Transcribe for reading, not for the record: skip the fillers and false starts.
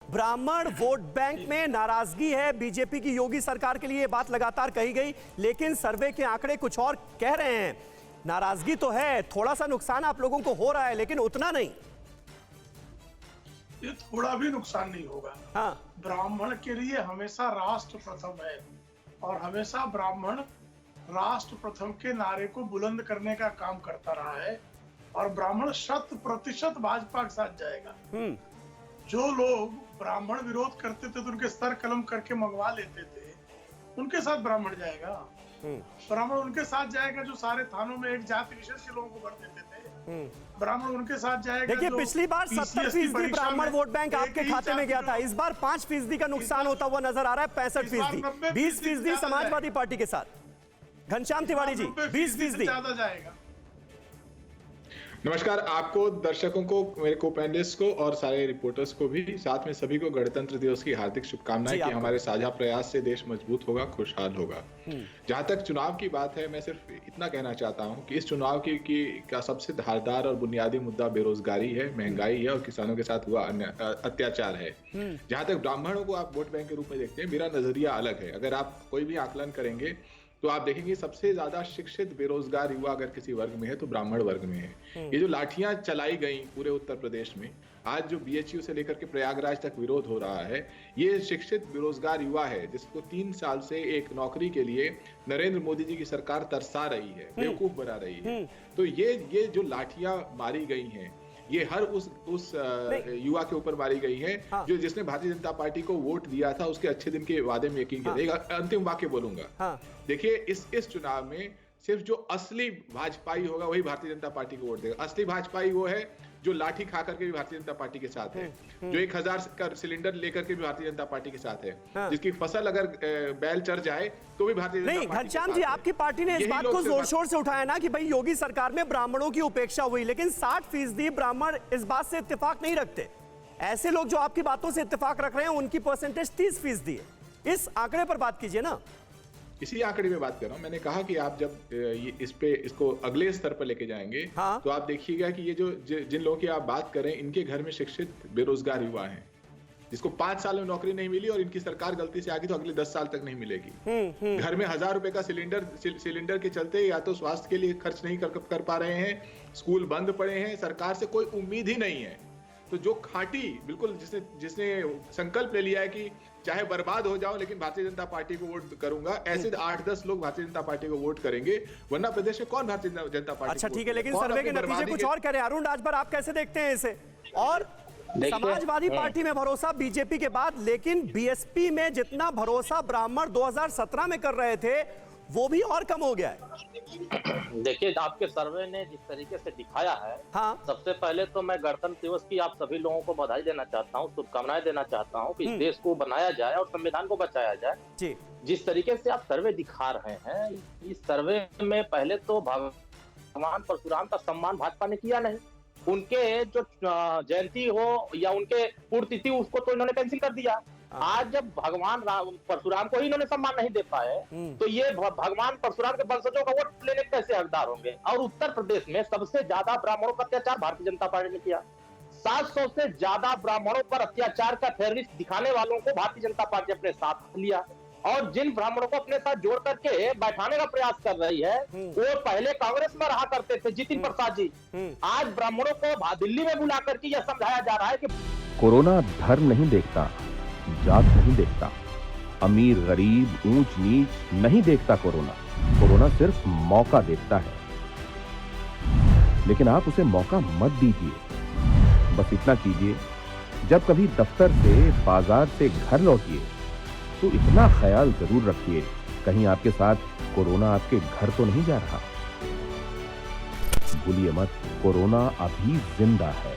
ब्राह्मण vote bank में नाराजगी है बीजेपी की योगी सरकार के लिए, ये बात लगातार कही गई, लेकिन सर्वे के आंकड़े कुछ और कह रहे हैं। नाराजगी तो है, थोड़ा सा नुकसान आप लोगों को हो रहा है, लेकिन उतना नहीं। ये थोड़ा भी नुकसान नहीं होगा। हाँ। ब्राह्मण के लिए हमेशा राष्ट्र प्रथम है और हमेशा ब्राह्मण राष्ट्र प्रथम के नारे को बुलंद करने का काम करता रहा है और ब्राह्मण 100% भाजपा के साथ जाएगा। जो लोग ब्राह्मण विरोध करते थे तो उनके सर कलम करके मंगवा लेते थे, उनके साथ ब्राह्मण जाएगा। ब्राह्मण उनके साथ जाएगा जो सारे थानों में एक जाति विशेष के लोगों को भर देते थे। ब्राह्मण उनके साथ जाएगा। देखिए, पिछली बार 70% ब्राह्मण वोट बैंक आपके खाते में गया था, इस बार 5% का नुकसान होता हुआ नजर आ रहा है। 65%, 20% समाजवादी पार्टी के साथ। घनश्याम तिवारी जी, 20% ज्यादा जाएगा। नमस्कार आपको, दर्शकों को, मेरे को पैनलिस्ट को और सारे रिपोर्टर्स को भी, साथ में सभी को गणतंत्र दिवस की हार्दिक शुभकामनाएं कि हमारे साझा प्रयास से देश मजबूत होगा, खुशहाल होगा। जहां तक चुनाव की बात है, मैं सिर्फ इतना कहना चाहता हूं कि इस चुनाव का सबसे धारदार और बुनियादी मुद्दा बेरोजगारी है, महंगाई है और किसानों के साथ हुआ अत्याचार है। जहां तक ब्राह्मणों को आप वोट बैंक के रूप में देखते हैं, मेरा नजरिया अलग है। अगर आप कोई भी आकलन करेंगे तो आप देखेंगे सबसे ज्यादा शिक्षित बेरोजगार युवा अगर किसी वर्ग में है तो ब्राह्मण वर्ग में है। ये जो लाठियां चलाई गई पूरे उत्तर प्रदेश में, आज जो बीएचयू से लेकर के प्रयागराज तक विरोध हो रहा है, ये शिक्षित बेरोजगार युवा है जिसको 3 साल से एक नौकरी के लिए नरेंद्र मोदी जी की सरकार तरसा रही है, बेवकूफ बना रही है। तो ये जो लाठियां मारी गई हैं, ये हर उस युवा के ऊपर मारी गई है। हाँ। जो जिसने भारतीय जनता पार्टी को वोट दिया था, उसके अच्छे दिन के वादे में यकीन किया। हाँ। एक अंतिम वाक्य बोलूंगा। हाँ। देखिए, इस चुनाव में सिर्फ जो असली भाजपाई होगा वही भारतीय जनता पार्टी को वोट देगा। असली भाजपाई वो है जो लाठी खा करके भी भारतीय जनता पार्टी के साथ है, जो 1000 का सिलेंडर लेकर के भी भारतीय जनता पार्टी के साथ है। हाँ। जिसकी फसल अगर बैल चढ़ जाए तो भी भारतीय जनता पार्टी। घनश्याम जी, आपकी पार्टी ने इस बात को जोर शोर से उठाया ना कि भाई योगी सरकार में ब्राह्मणों की उपेक्षा हुई, लेकिन 60% ब्राह्मण इस बात से इत्तेफाक नहीं रखते। ऐसे लोग जो आपकी बातों से इत्तेफाक रख रहे हैं, उनकी परसेंटेज 30% है। इस आंकड़े पर बात कीजिए ना। इसी आंकड़े में बात कर रहा हूं। मैंने कहा कि आप जब इसको अगले स्तर पर लेके जाएंगे। हाँ। तो आप देखिएगा कि ये जिन लोगों की आप बात करें, इनके घर में शिक्षित बेरोजगार युवा हैं जिसको 5 साल में नौकरी नहीं मिली और इनकी सरकार गलती से आ गई तो अगले 10 साल तक नहीं मिलेगी। घर में 1000 रुपए का सिलेंडर के चलते या तो स्वास्थ्य के लिए खर्च नहीं कर पा रहे हैं, स्कूल बंद पड़े हैं, सरकार से कोई उम्मीद ही नहीं है। तो जो खाटी बिल्कुल जिसने संकल्प ले लिया है कि चाहे बर्बाद हो जाओ लेकिन भारतीय जनता पार्टी को वोट करूंगा, ऐसे 8-10 लोग भारतीय जनता पार्टी को वोट करेंगे, वरना प्रदेश में कौन भारतीय जनता पार्टी। अच्छा ठीक है, लेकिन सर्वे के नतीजे कुछ और कह रहे हैं। अरुण राजभर, आप कैसे देखते हैं इसे? और समाजवादी पार्टी में भरोसा बीजेपी के बाद, लेकिन बीएसपी में जितना भरोसा ब्राह्मण 2017 में कर रहे थे वो भी और कम हो गया है। देखिए, आपके सर्वे ने जिस तरीके से दिखाया है। हाँ। सबसे पहले तो मैं गणतंत्र दिवस की आप सभी लोगों को बधाई देना चाहता हूँ, शुभकामनाएं देना चाहता हूँ कि इस देश को बनाया जाए और संविधान को बचाया जाए। जी। जिस तरीके से आप सर्वे दिखा रहे हैं, इस सर्वे में पहले तो भगवान परशुराम का सम्मान भाजपा ने किया नहीं। उनके जो जयंती हो या उनके पुण्यतिथि, उसको तो इन्होंने कैंसिल कर दिया। आज जब भगवान परशुराम को ही इन्होंने सम्मान नहीं दे पाए तो ये भगवान परशुराम के वंशजों का वोट लेने के कैसे हकदार होंगे? और उत्तर प्रदेश में सबसे ज्यादा ब्राह्मणों पर अत्याचार भारतीय जनता पार्टी ने किया। 700 से ज्यादा ब्राह्मणों पर अत्याचार का टेररिस्ट दिखाने वालों को भारतीय जनता पार्टी अपने साथ लिया और जिन ब्राह्मणों को अपने साथ जोड़ करके बैठाने का प्रयास कर रही है, वो पहले कांग्रेस में रहा करते थे, जितिन प्रसाद जी। आज ब्राह्मणों को दिल्ली में बुला करके यह समझाया जा रहा है कि कोरोना धर्म नहीं देखता, जात नहीं देखता, अमीर गरीब ऊंच नीच नहीं देखता। कोरोना सिर्फ मौका देखता है, लेकिन आप उसे मौका मत दीजिए। बस इतना कीजिए, जब कभी दफ्तर से, बाजार से घर लौटिए तो इतना ख्याल जरूर रखिए कहीं आपके साथ कोरोना आपके घर तो नहीं जा रहा। भूलिए मत, कोरोना अभी जिंदा है।